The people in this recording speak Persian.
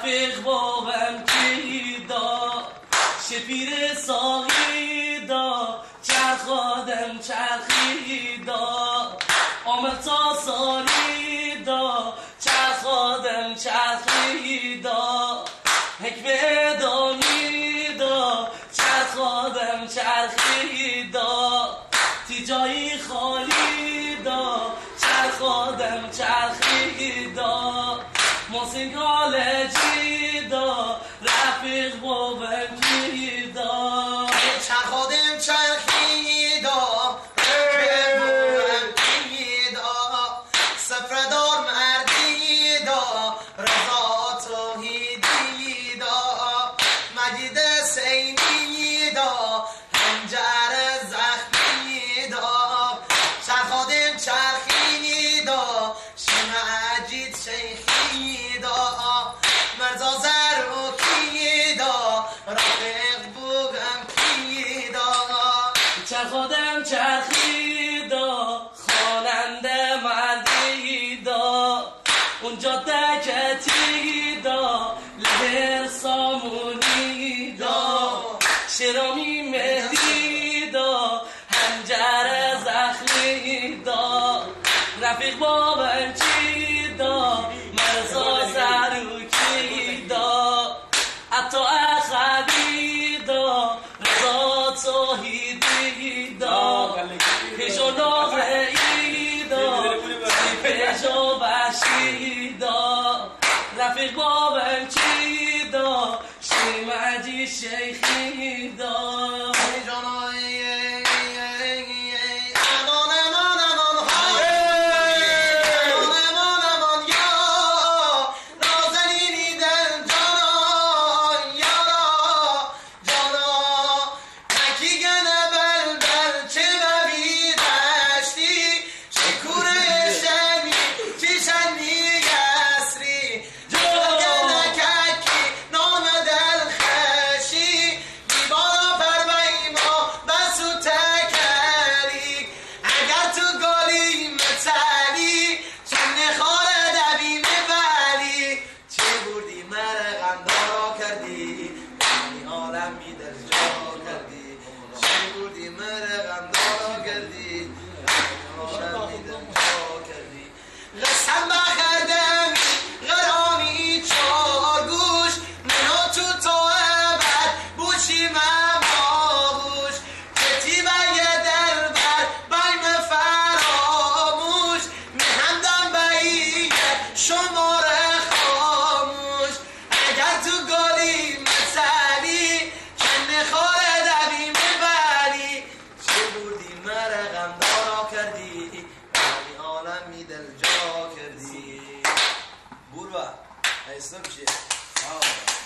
رفیق بابم کی دا شپیر ساقی دا چرخادم چرخی دا آمد تا سالی دا چرخادم چرخی دا حکمه دانی دا چرخادم چرخی دا تی جایی خالی دا چرخادم چرخی دا موسیقال جی دا رفیق بابم کی دا چرخادم چرخی دا رفیق بابم کی دا سفردار مردی دا رضا توحیدی دا مجید سینی دا هنجر زخمی دا چرخادم چرخی دا شمعجید شیخی دا مرزا زروکی دا رفیق بوگم کی دا چرخادم چرخی دا خواننده مردی دا اونجا دکتی دا لهر سامونی دا شرامی مهدی دا هنجر زخمی دا رفیق بابم چی دا مرزا زروکی دا حتی اخبی دا رضا توحیدی دا پیشو ناغعی دا پیشو بشی دا رفیق بابم چی دا شیمجی شیخی دا Burva, é isso que